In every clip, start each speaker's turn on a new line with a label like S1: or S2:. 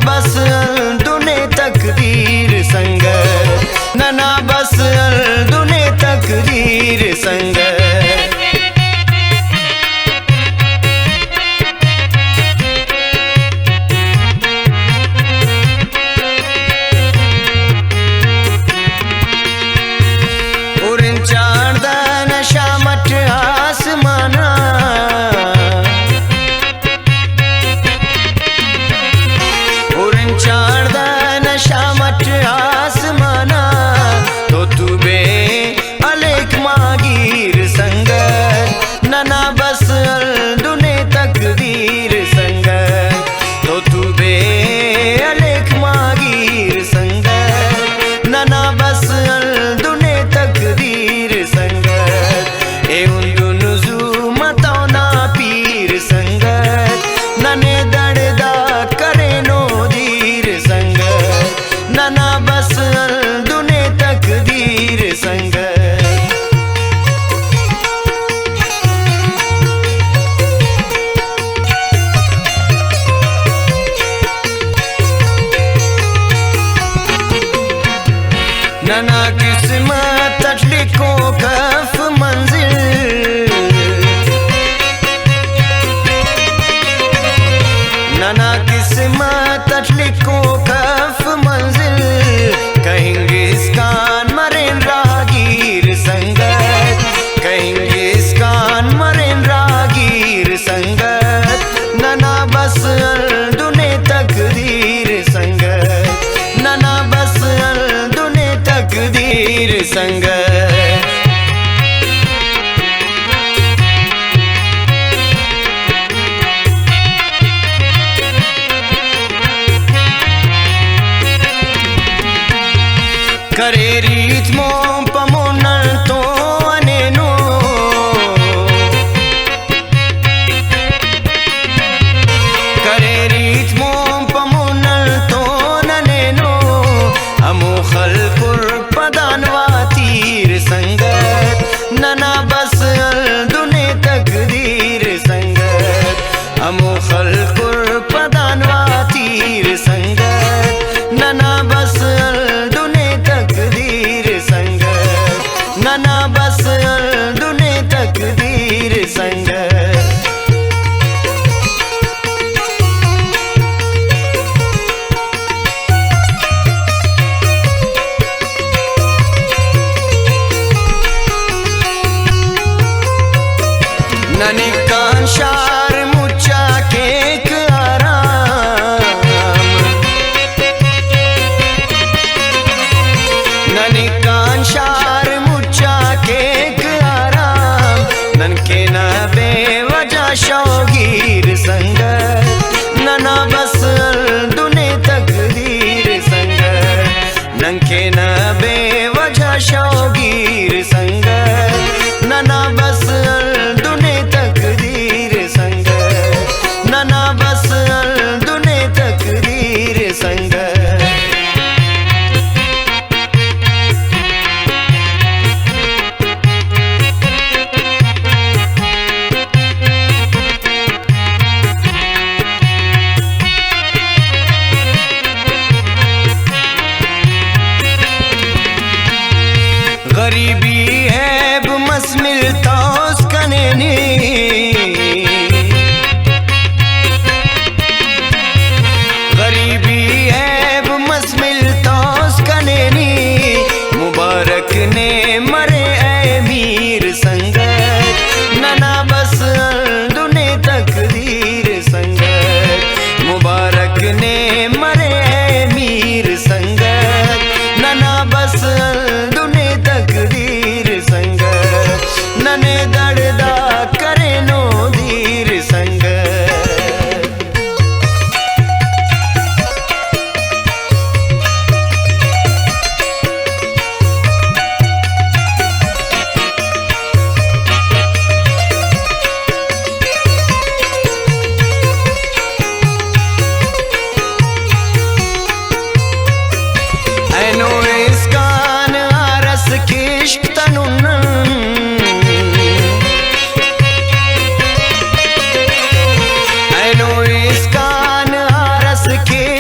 S1: बस दुने तकदीर संग, नना बस दुने तकदीर संग। नना किस्मत लिखो कफ मंजिल, नना किस्मत लिखो कफ मंजिल। कहेंगे इसकान मरें रागीर संगत, कहेंगे इसकान मरें रागीर संगत। नना बस दुने तकदीर संगत, नना बस तकदीर संग। करे रीत मों पमोनल तो अनेनो, करे रीत मों पमोनल तो ननेनो। हमो खलपुर पदानवातीर संगत, नना बस दुने तकदीर संगत। हमो खलपुर पदानवातीर संगत, नना बस दुने तकदीर संगत।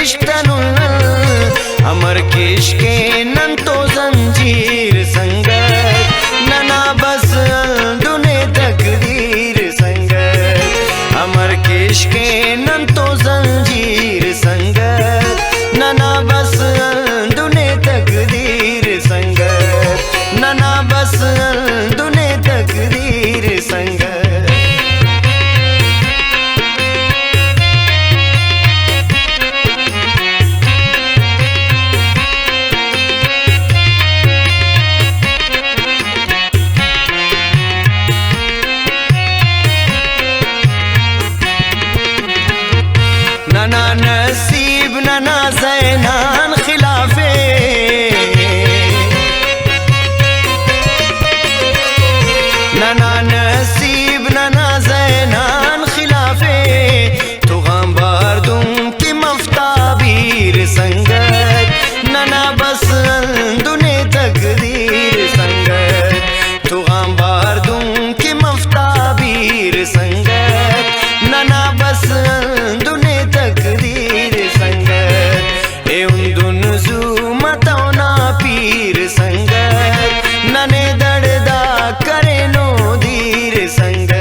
S1: किश्तनुल अमर किश के नंतो जंजीर संगत नना बस दुने तकदीर संगत अमर किश के नंतो जंजीर संगत नना बस दुने तकदीर संगत नना बस दुने तकदीर संगत नना नसीब नना ज़ैनान खिलाफे नना नसीब नना ज़ैनान खिलाफे तो गंबार दुम की मफ्ताबीर संगत नना बस दुने तकदीर संगत तो गंबार दुम की मफ्ताबीर संगत नना बस दुने तकदीर संगत ए उन जू मतौना पीर संगत नने दर्दा करे नो धीर संगत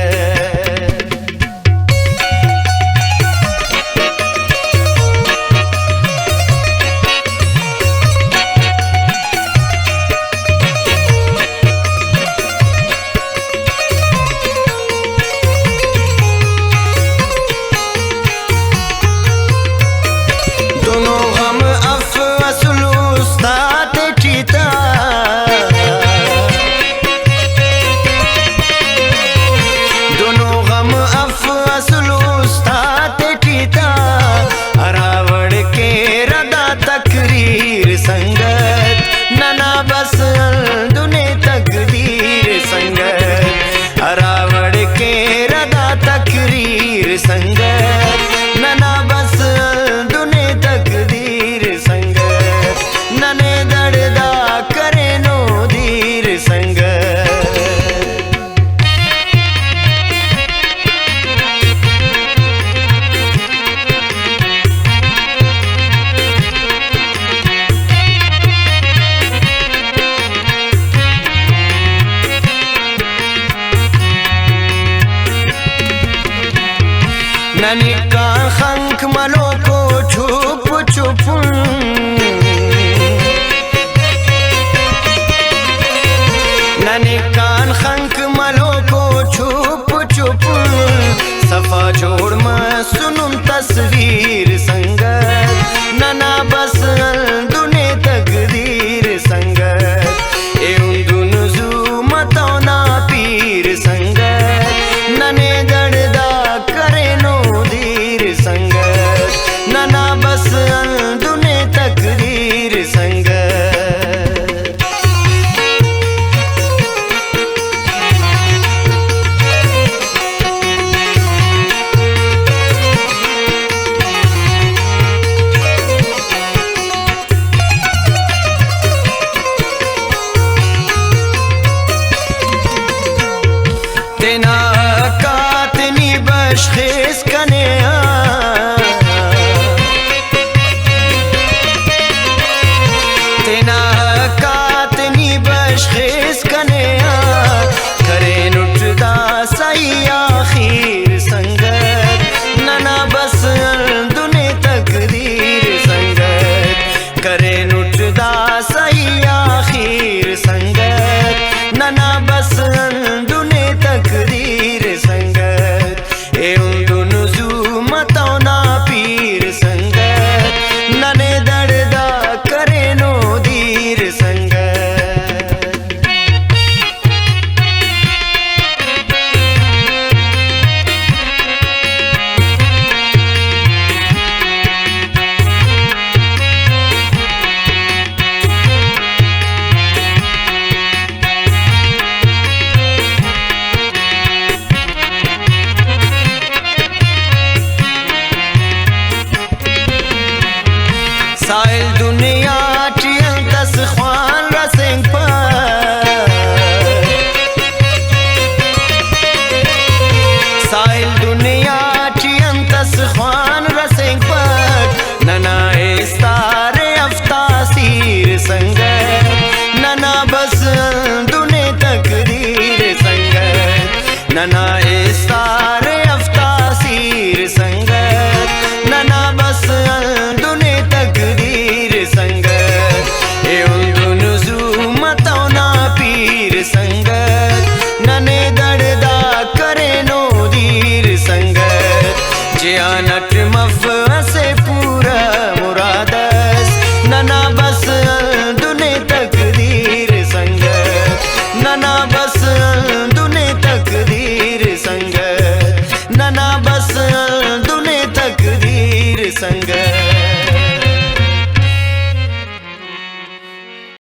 S1: संगत